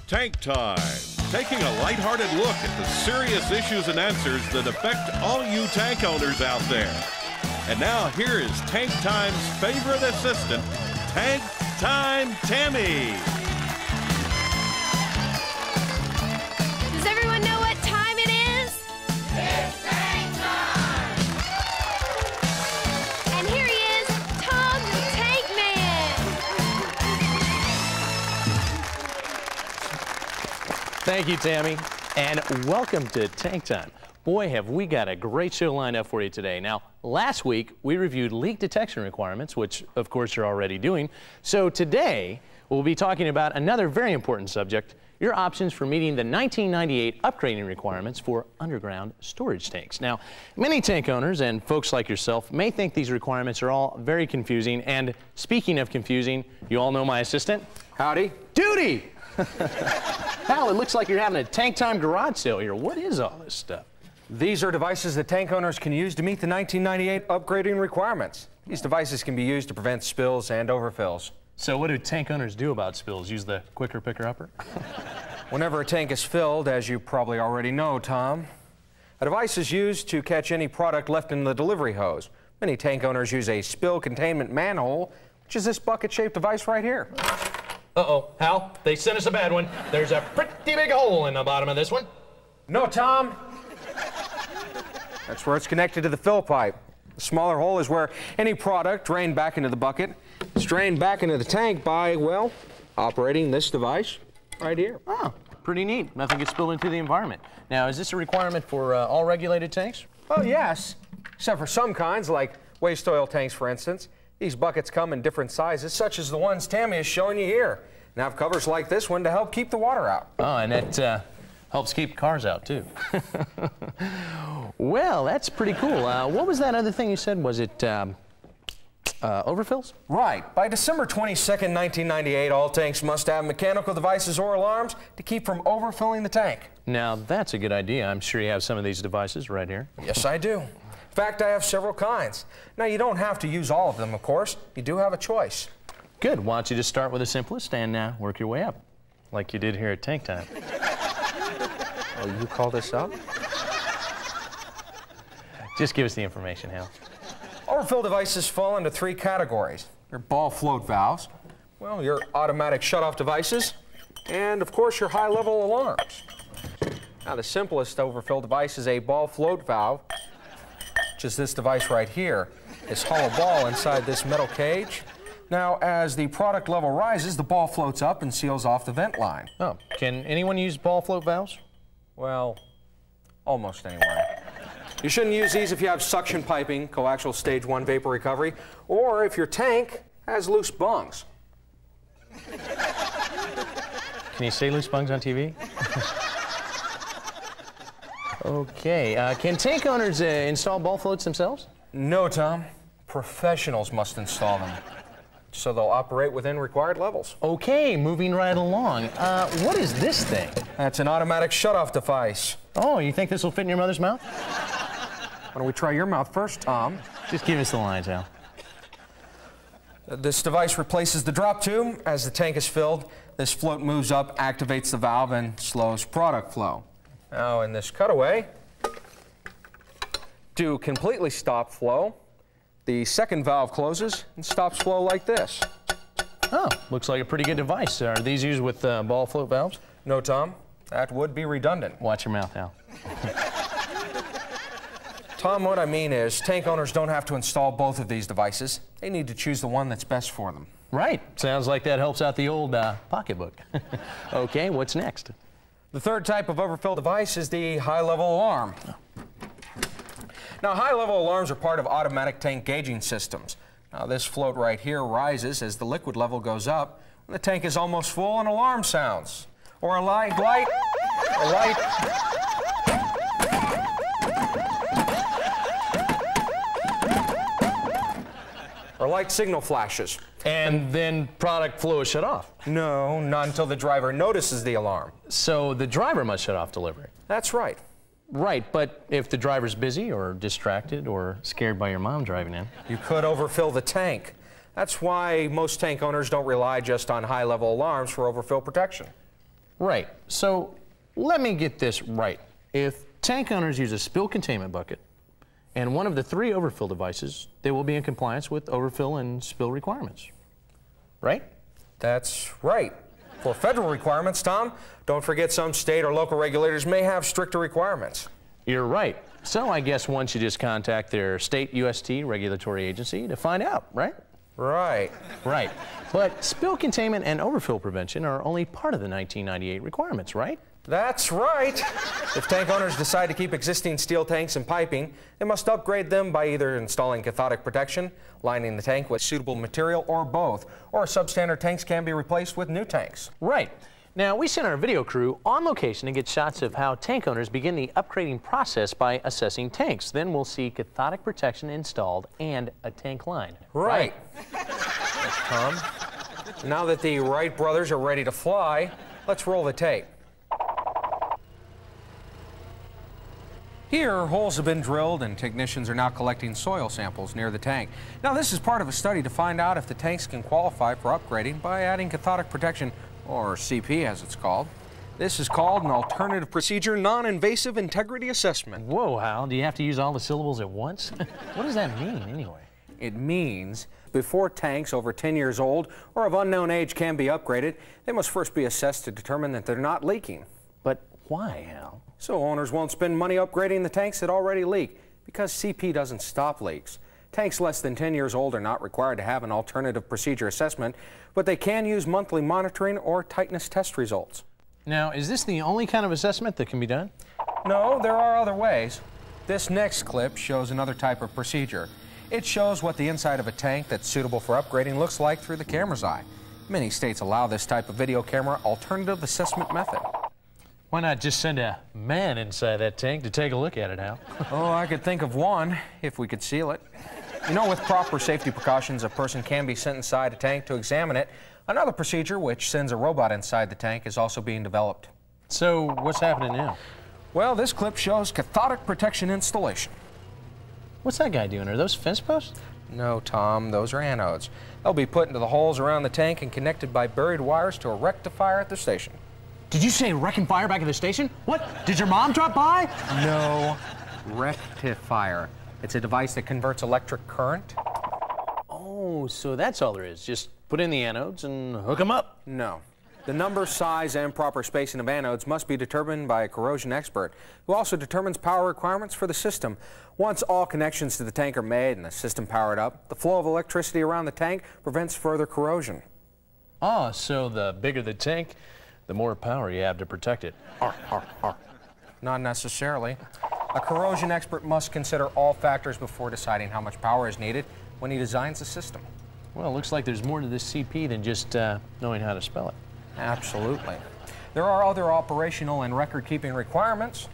Tank Time, taking a lighthearted look at the serious issues and answers that affect all you tank owners out there. And now here is Tank Time's favorite assistant, Tank Time Tammy. Does everyone know what time it is? It's tank time! And here he is, Tom the Tank Man. Thank you, Tammy, and welcome to Tank Time. Boy, have we got a great show lined up for you today. Now, last week, we reviewed leak detection requirements, which, of course, you're already doing. So today, we'll be talking about another very important subject, your options for meeting the 1998 upgrading requirements for underground storage tanks. Now, many tank owners and folks like yourself may think these requirements are all very confusing. And speaking of confusing, you all know my assistant? Howdy. Duty! Hal, it looks like you're having a Tank Time garage sale here. What is all this stuff? These are devices that tank owners can use to meet the 1998 upgrading requirements. These devices can be used to prevent spills and overfills. So what do tank owners do about spills? Use the quicker picker-upper? Whenever a tank is filled, as you probably already know, Tom, a device is used to catch any product left in the delivery hose. Many tank owners use a spill containment manhole, which is this bucket-shaped device right here. Uh-oh, Hal, they sent us a bad one. There's a pretty big hole in the bottom of this one. No, Tom. That's where it's connected to the fill pipe. The smaller hole is where any product drained back into the bucket is drained back into the tank by, well, operating this device right here. Oh, pretty neat. Nothing gets spilled into the environment. Now, is this a requirement for all regulated tanks? Oh, yes. Except for some kinds, like waste oil tanks, for instance. These buckets come in different sizes, such as the ones Tammy is showing you here, and have covers like this one to help keep the water out. Oh, and that helps keep cars out, too. Well, that's pretty cool. What was that other thing you said? Was it overfills? Right. By December 22nd, 1998, all tanks must have mechanical devices or alarms to keep from overfilling the tank. Now, that's a good idea. I'm sure you have some of these devices right here. Yes, I do. In fact, I have several kinds. Now, you don't have to use all of them, of course. You do have a choice. Good. Why don't you just start with the simplest and work your way up, like you did here at Tank Time. Oh, you call this up? Just give us the information, Hal. Overfill devices fall into three categories. Your ball float valves, well, your automatic shutoff devices, and, of course, your high-level alarms. Now, the simplest overfill device is a ball float valve, which is this device right here. This hollow ball inside this metal cage. Now, as the product level rises, the ball floats up and seals off the vent line. Oh, can anyone use ball float valves? Well, almost anyone. You shouldn't use these if you have suction piping, coaxial stage 1 vapor recovery, or if your tank has loose bungs. Can you say loose bungs on TV? Okay, can tank owners install ball floats themselves? No, Tom. Professionals must install them, so they'll operate within required levels. Okay, moving right along. What is this thing? That's an automatic shutoff device. Oh, you think this will fit in your mother's mouth? Why don't we try your mouth first, Tom? Just give us the lines, Al. This device replaces the drop tube. As the tank is filled, this float moves up, activates the valve, and slows product flow. Now, in this cutaway, to completely stop flow, the second valve closes and stops flow like this. Oh, looks like a pretty good device. Are these used with ball float valves? No, Tom. That would be redundant. Watch your mouth, Al. Tom, what I mean is tank owners don't have to install both of these devices. They need to choose the one that's best for them. Right. Sounds like that helps out the old pocketbook. Okay, what's next? The third type of overfill device is the high-level alarm. Now, high-level alarms are part of automatic tank gauging systems. Now, this float right here rises as the liquid level goes up. When the tank is almost full, an alarm sounds. Or a light. Or light signal flashes. And then product flow is shut off. No, not until the driver notices the alarm. So the driver must shut off delivery. That's right. Right, but if the driver's busy or distracted or scared by your mom driving in. You could overfill the tank. That's why most tank owners don't rely just on high-level alarms for overfill protection. Right. So let me get this right. If tank owners use a spill containment bucket and one of the 3 overfill devices, they will be in compliance with overfill and spill requirements. Right? That's right. For federal requirements, Tom, don't forget some state or local regulators may have stricter requirements. You're right. So I guess one should just contact their state UST regulatory agency to find out, right? Right. Right. But spill containment and overfill prevention are only part of the 1998 requirements, right? That's right. If tank owners decide to keep existing steel tanks and piping, they must upgrade them by either installing cathodic protection, lining the tank with suitable material, or both. Or substandard tanks can be replaced with new tanks. Right. Now, we sent our video crew on location to get shots of how tank owners begin the upgrading process by assessing tanks. Then we'll see cathodic protection installed and a tank line. Right. Tom, now that the Wright brothers are ready to fly, let's roll the tape. Here, holes have been drilled and technicians are now collecting soil samples near the tank. Now, this is part of a study to find out if the tanks can qualify for upgrading by adding cathodic protection, or CP as it's called. This is called an alternative procedure non-invasive integrity assessment. Whoa, Hal, do you have to use all the syllables at once? What does that mean, anyway? It means before tanks over 10 years old or of unknown age can be upgraded, they must first be assessed to determine that they're not leaking. But why, Hal? So owners won't spend money upgrading the tanks that already leak, because CP doesn't stop leaks. Tanks less than 10 years old are not required to have an alternative procedure assessment, but they can use monthly monitoring or tightness test results. Now, is this the only kind of assessment that can be done? No, there are other ways. This next clip shows another type of procedure. It shows what the inside of a tank that's suitable for upgrading looks like through the camera's eye. Many states allow this type of video camera alternative assessment method. Why not just send a man inside that tank to take a look at it, Hal? Oh, I could think of one, if we could seal it. You know, with proper safety precautions, a person can be sent inside a tank to examine it. Another procedure, which sends a robot inside the tank, is also being developed. So, what's happening now? Well, this clip shows cathodic protection installation. What's that guy doing? Are those fence posts? No, Tom, those are anodes. They'll be put into the holes around the tank and connected by buried wires to a rectifier at the station. Did you say wrecking fire back at the station? What? Did your mom drop by? No, rectifier. It's a device that converts electric current. Oh, so that's all there is. Just put in the anodes and hook them up. No. The number, size, and proper spacing of anodes must be determined by a corrosion expert, who also determines power requirements for the system. Once all connections to the tank are made and the system powered up, the flow of electricity around the tank prevents further corrosion. Oh, so the bigger the tank, the more power you have to protect it. Not necessarily. A corrosion expert must consider all factors before deciding how much power is needed when he designs the system. Well, it looks like there's more to this CP than just knowing how to spell it. Absolutely. There are other operational and record-keeping requirements.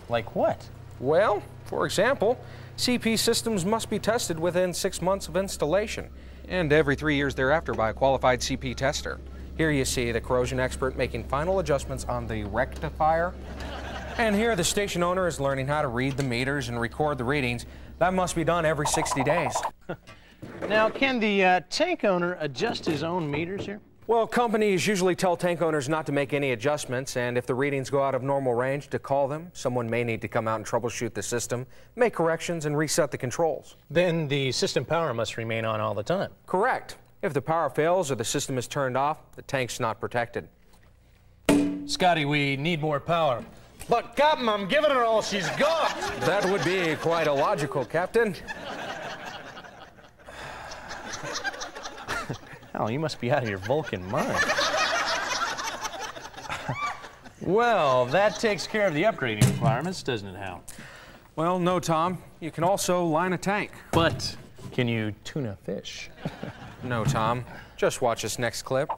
Like what? Well, for example, CP systems must be tested within 6 months of installation, and every 3 years thereafter by a qualified CP tester. Here you see the corrosion expert making final adjustments on the rectifier. And here the station owner is learning how to read the meters and record the readings. That must be done every 60 days. Now, can the tank owner adjust his own meters here? Well, companies usually tell tank owners not to make any adjustments, and if the readings go out of normal range, to call them. Someone may need to come out and troubleshoot the system, make corrections, and reset the controls. Then the system power must remain on all the time. Correct. If the power fails or the system is turned off, the tank's not protected. Scotty, we need more power. But, Captain, I'm giving her all she's got. That would be quite illogical, Captain. Hal, you must be out of your Vulcan mind. Well, that takes care of the upgrading requirements, doesn't it, Hal? Well, no, Tom. You can also line a tank. But can you tuna fish? No, Tom. Just watch this next clip.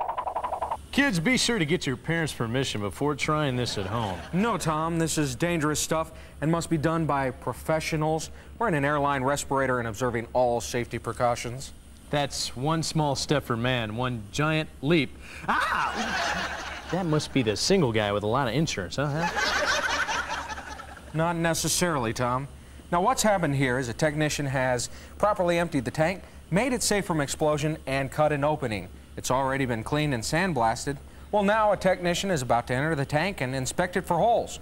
Kids, be sure to get your parents' permission before trying this at home. No, Tom. This is dangerous stuff and must be done by professionals wearing an airline respirator and observing all safety precautions. That's one small step for man, one giant leap. Ah! That must be the single guy with a lot of insurance, huh? Not necessarily, Tom. Now, what's happened here is a technician has properly emptied the tank, made it safe from explosion, and cut an opening. It's already been cleaned and sandblasted. Well, now a technician is about to enter the tank and inspect it for holes.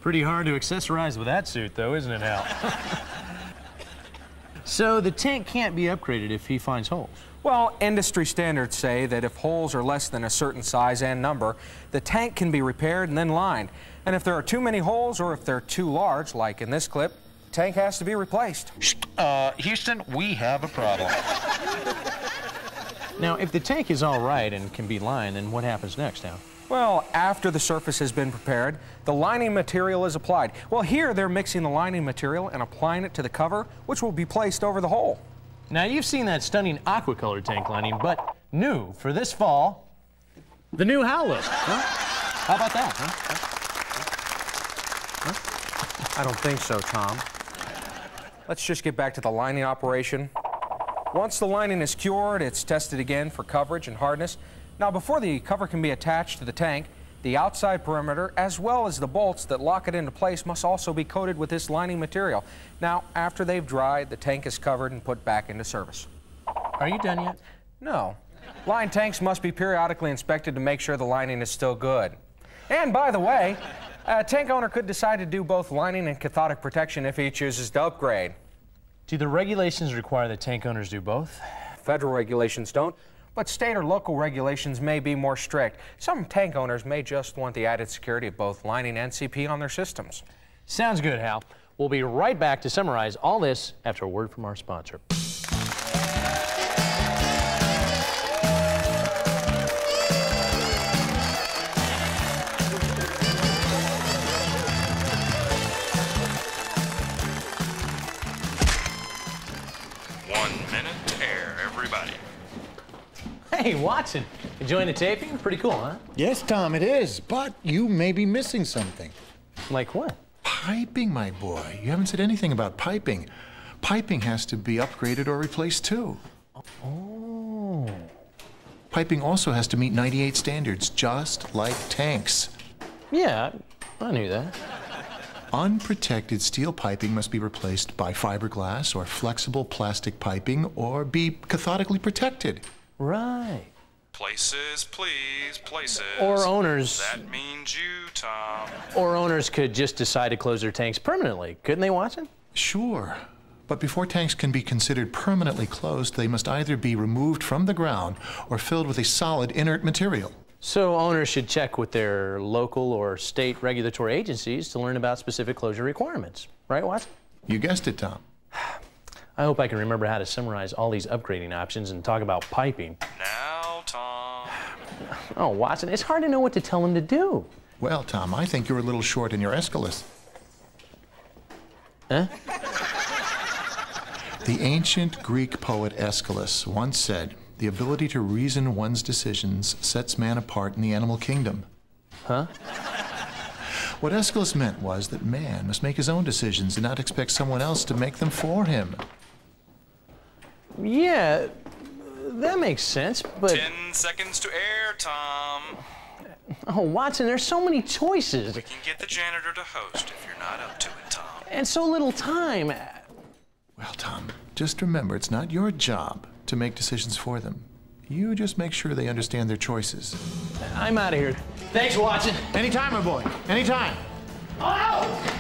Pretty hard to accessorize with that suit, though, isn't it, Hal? So the tank can't be upgraded if he finds holes. Well, industry standards say that if holes are less than a certain size and number, the tank can be repaired and then lined. And if there are too many holes or if they're too large, like in this clip, the tank has to be replaced. Houston, we have a problem. Now, if the tank is all right and can be lined, then what happens next, Hal? Well, after the surface has been prepared, the lining material is applied. Well, here they're mixing the lining material and applying it to the cover, which will be placed over the hole. Now, you've seen that stunning aqua-colored tank lining, but new for this fall, the new Hal look. Huh? How about that, huh? I don't think so, Tom. Let's just get back to the lining operation. Once the lining is cured, it's tested again for coverage and hardness. Now, before the cover can be attached to the tank, the outside perimeter, as well as the bolts that lock it into place, must also be coated with this lining material. Now, after they've dried, the tank is covered and put back into service. Are you done yet? No. Lined tanks must be periodically inspected to make sure the lining is still good. And by the way, a tank owner could decide to do both lining and cathodic protection if he chooses to upgrade. Do the regulations require that tank owners do both? Federal regulations don't, but state or local regulations may be more strict. Some tank owners may just want the added security of both lining and CP on their systems. Sounds good, Hal. We'll be right back to summarize all this after a word from our sponsor. Hey, Watson, enjoying the taping? Pretty cool, huh? Yes, Tom, it is, but you may be missing something. Like what? Piping, my boy. You haven't said anything about piping. Piping has to be upgraded or replaced, too. Oh. Piping also has to meet 98 standards, just like tanks. Yeah, I knew that. Unprotected steel piping must be replaced by fiberglass or flexible plastic piping or be cathodically protected. Right. Places, please, places. Or owners. That means you, Tom. Or owners could just decide to close their tanks permanently. Couldn't they, Watson? Sure. But before tanks can be considered permanently closed, they must either be removed from the ground or filled with a solid inert material. So owners should check with their local or state regulatory agencies to learn about specific closure requirements. Right, Watson? You guessed it, Tom. I hope I can remember how to summarize all these upgrading options and talk about piping. Now, Tom. Oh, Watson, it's hard to know what to tell them to do. Well, Tom, I think you're a little short in your Aeschylus. Huh? The ancient Greek poet Aeschylus once said, "The ability to reason one's decisions sets man apart in the animal kingdom." Huh? What Aeschylus meant was that man must make his own decisions and not expect someone else to make them for him. Yeah, that makes sense, but... 10 seconds to air, Tom. Oh, Watson, there's so many choices. We can get the janitor to host if you're not up to it, Tom. And so little time. Well, Tom, just remember, it's not your job to make decisions for them. You just make sure they understand their choices. I'm out of here. Thanks, Watson. Anytime, my boy. Anytime. Oh!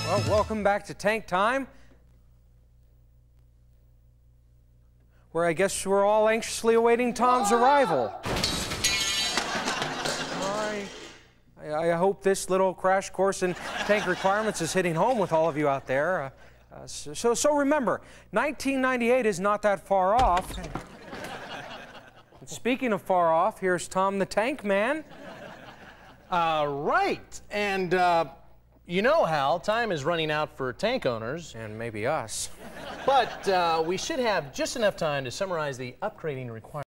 Well, welcome back to Tank Time, where I guess we're all anxiously awaiting Tom's arrival. I hope this little crash course in tank requirements is hitting home with all of you out there. So remember, 1998 is not that far off. And speaking of far off, here's Tom the Tank Man. Right. And, you know, Hal, time is running out for tank owners. And maybe us. But we should have just enough time to summarize the upgrading requirements.